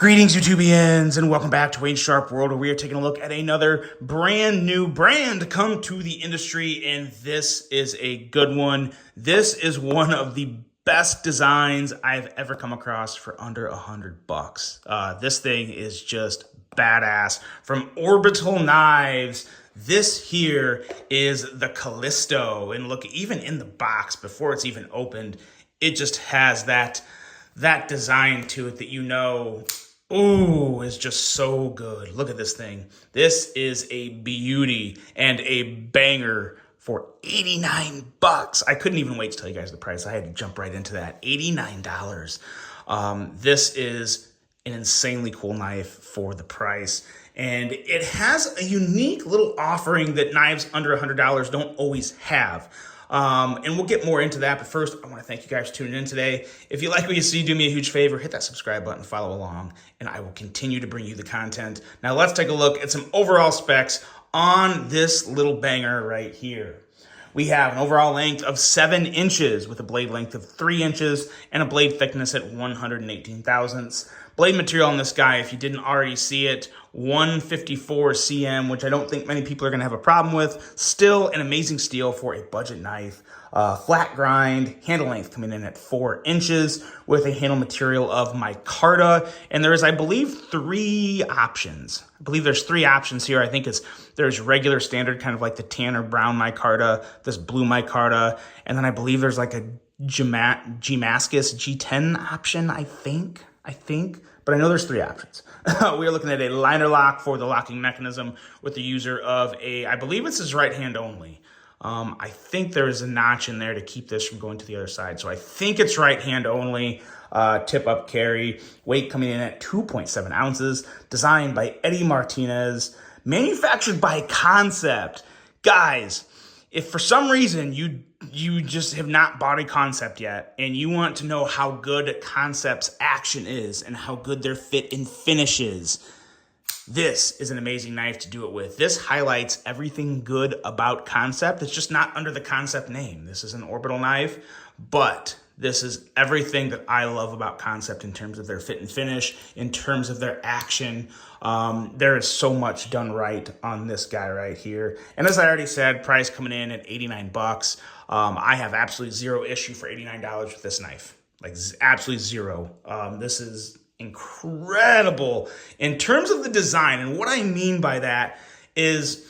Greetings, YouTubians, and welcome back to Wayne Sharp World, where we are taking a look at another brand new brand come to the industry, and this is a good one. This is one of the best designs I've ever come across for under $100. This thing is just badass. From Orbital Knives, this here is the Kalisto, and look, even in the box, before it's even opened, it just has that design to it that you know, ooh, is just so good. Look at this thing. This is a beauty and a banger for $89. I couldn't even wait to tell you guys the price. I had to jump right into that. $89. This is an insanely cool knife for the price. And it has a unique little offering that knives under $100 don't always have. And we'll get more into that. But first, I want to thank you guys for tuning in today. If you like what you see, do me a huge favor, hit that subscribe button, follow along, and I will continue to bring you the content. Now let's take a look at some overall specs on this little banger right here. We have an overall length of 7 inches with a blade length of 3 inches and a blade thickness at 118 thousandths. Blade material on this guy, if you didn't already see it, 154 cm, which I don't think many people are going to have a problem with. Still an amazing steel for a budget knife. Flat grind, handle length coming in at 4 inches with a handle material of micarta. And there is, I believe, 3 options. I believe there's 3 options here. I think there's regular standard, kind of like the tan or brown micarta, this blue micarta, and then I believe there's like a Damascus G10 option, I think, but I know there's 3 options. We are looking at a liner lock for the locking mechanism with the user of I believe this is right hand only. I think there is a notch in there to keep this from going to the other side. So I think it's right hand only, tip up carry, weight coming in at 2.7 ounces, designed by Eddie Martinez, manufactured by Concept. Guys, if for some reason you just have not bought a Concept yet and you want to know how good Concept's action is and how good their fit and finish is, this is an amazing knife to do it with. This highlights everything good about Concept. It's just not under the Concept name. This is an Orbital knife, but this is everything that I love about Concept in terms of their fit and finish, in terms of their action. There is so much done right on this guy right here. And as I already said, price coming in at $89. I have absolutely zero issue for $89 with this knife. Like absolutely zero. This is incredible in terms of the design. And what I mean by that is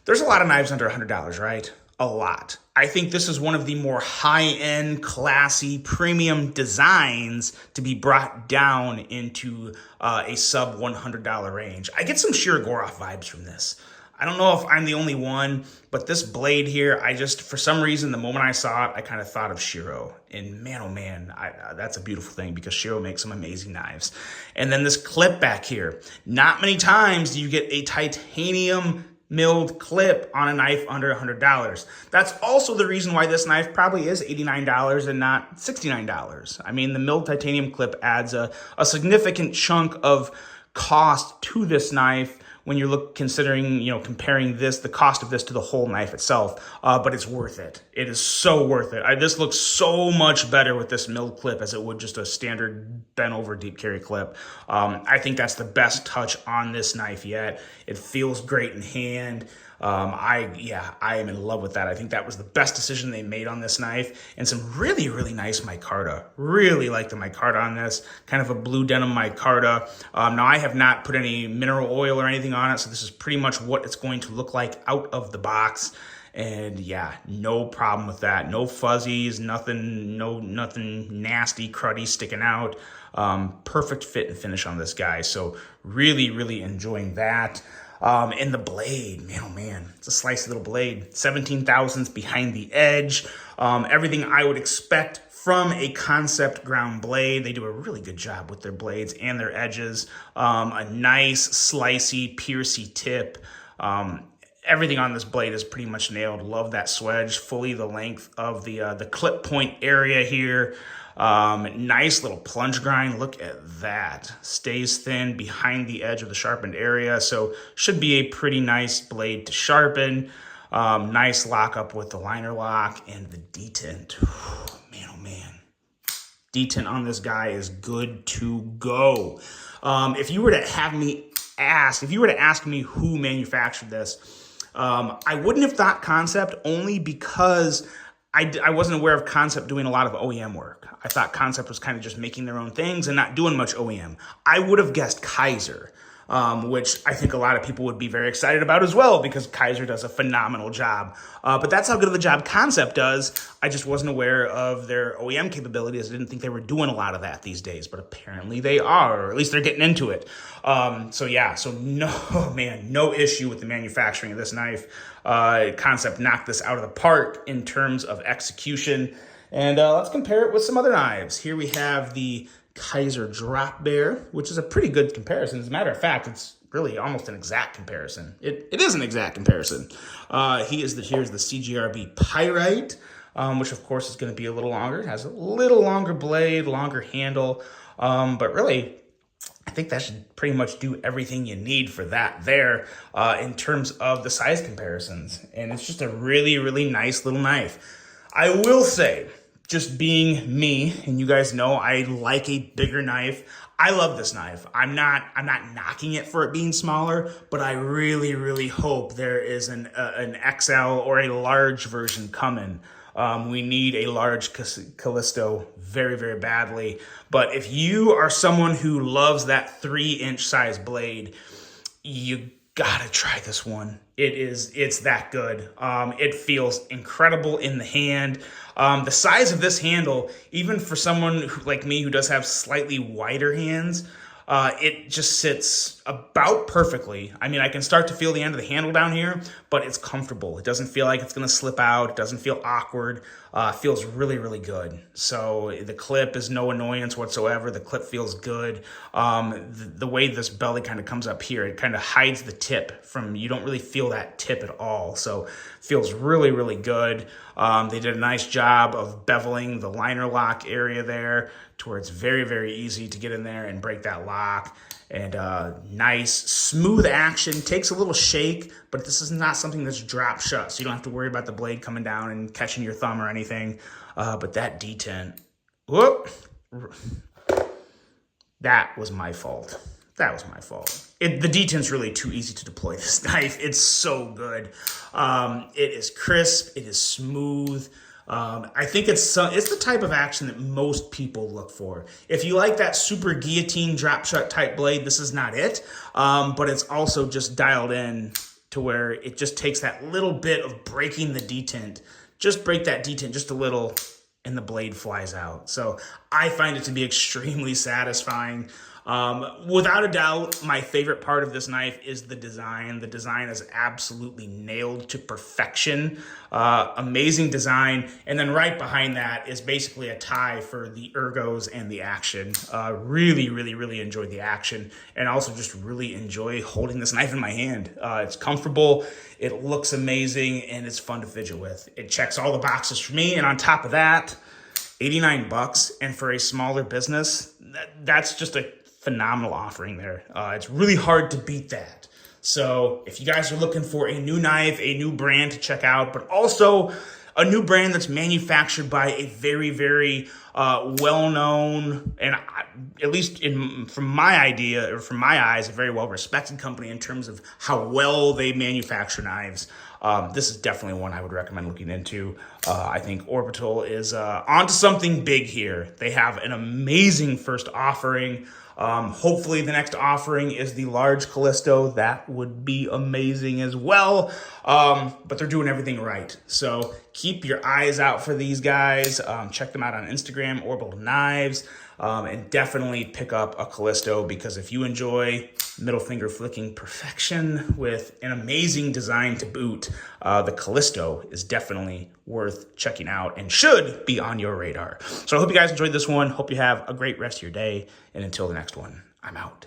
there's a lot of knives under $100, right? A lot. I think this is one of the more high-end, classy, premium designs to be brought down into a sub $100 range. I get some Shirogorov vibes from this. I don't know if I'm the only one, but this blade here, for some reason, the moment I saw it, I kind of thought of Shiro. And man, oh man, that's a beautiful thing because Shiro makes some amazing knives. And then this clip back here. Not many times do you get a titanium milled clip on a knife under $100. That's also the reason why this knife probably is $89 and not $69. I mean, the milled titanium clip adds a significant chunk of cost to this knife when you're considering, comparing the cost of this to the whole knife itself, but it's worth it. It is so worth it. This looks so much better with this milled clip as it would just a standard bent over deep carry clip. I think that's the best touch on this knife yet. It feels great in hand. I am in love with that. I think that was the best decision they made on this knife, and some really, really nice micarta. Really like the micarta on this, kind of a blue denim micarta. Now I have not put any mineral oil or anything on it, so this is pretty much what it's going to look like out of the box. And yeah, no problem with that. No fuzzies, nothing nasty, cruddy sticking out. Perfect fit and finish on this guy. So really, really enjoying that. And the blade, man, oh man, it's a slicey little blade. 17 thousandths behind the edge. Everything I would expect from a Concept ground blade. They do a really good job with their blades and their edges. A nice, slicey, piercy tip. Everything on this blade is pretty much nailed. Love that swedge, fully the length of the clip point area here. Nice little plunge grind. Look at that. Stays thin behind the edge of the sharpened area. So should be a pretty nice blade to sharpen. Nice lock up with the liner lock and the detent. Man, oh man. Detent on this guy is good to go. If you were to ask me who manufactured this, I wouldn't have thought Concept, only because I wasn't aware of Concept doing a lot of OEM work. I thought Concept was kind of just making their own things and not doing much OEM. I would have guessed Kaiser, which I think a lot of people would be very excited about as well, because Kaiser does a phenomenal job. But that's how good of a job Concept does. I just wasn't aware of their OEM capabilities. I didn't think they were doing a lot of that these days, but apparently they are, or at least they're getting into it. So no issue with the manufacturing of this knife. Concept knocked this out of the park in terms of execution. And let's compare it with some other knives. Here we have the Kaiser Drop Bear, which is a pretty good comparison. As a matter of fact, it's really almost an exact comparison. It is an exact comparison. Here's the CGRB Pyrite, which of course is going to be a little longer. It has a little longer blade, longer handle, but really, I think that should pretty much do everything you need for that there in terms of the size comparisons. And it's just a really, really nice little knife. I will say, just being me, and you guys know I like a bigger knife. I love this knife. I'm not knocking it for it being smaller, but I really, really hope there is an XL or a large version coming. We need a large Kalisto very, very badly. But if you are someone who loves that 3-inch size blade, you gotta try this one. It's that good. It feels incredible in the hand. The size of this handle, even for someone like me who does have slightly wider hands, it just sits about perfectly. I mean, I can start to feel the end of the handle down here, but it's comfortable. It doesn't feel like it's going to slip out. It doesn't feel awkward. It feels really, really good. So the clip is no annoyance whatsoever. The clip feels good. The way this belly kind of comes up here, it kind of hides the tip from, you don't really feel that tip at all. So feels really, really good. They did a nice job of beveling the liner lock area there to where it's very, very easy to get in there and break that lock. And nice, smooth action. Takes a little shake, but this is not something that's drop shut, so you don't have to worry about the blade coming down and catching your thumb or anything. But that detent, whoop, that was my fault. That was my fault. The detent's really too easy to deploy this knife. It's so good. It is crisp. It is smooth. I think it's the type of action that most people look for. If you like that super guillotine drop shut type blade, this is not it. But it's also just dialed in to where it just takes that little bit of breaking the detent. Just break that detent just a little, and the blade flies out. So I find it to be extremely satisfying. Without a doubt, my favorite part of this knife is the design. The design is absolutely nailed to perfection. Amazing design. And then right behind that is basically a tie for the ergos and the action. Really, really, really enjoy the action, and also just really enjoy holding this knife in my hand. It's comfortable, it looks amazing, and it's fun to fidget with. It checks all the boxes for me, and on top of that, $89, and for a smaller business, that's just a phenomenal offering there. It's really hard to beat that. So if you guys are looking for a new knife, a new brand to check out, but also a new brand that's manufactured by a very, very well-known, and at least from my idea, or from my eyes, a very well-respected company in terms of how well they manufacture knives, this is definitely one I would recommend looking into. I think Orbital is onto something big here. They have an amazing first offering. Hopefully the next offering is the large Kalisto. That would be amazing as well. But they're doing everything right. So keep your eyes out for these guys. Check them out on Instagram, Orbital Knives. And definitely pick up a Kalisto, because if you enjoy middle finger flicking perfection with an amazing design to boot, the Kalisto is definitely worth checking out and should be on your radar. So I hope you guys enjoyed this one. Hope you have a great rest of your day. And until the next one, I'm out.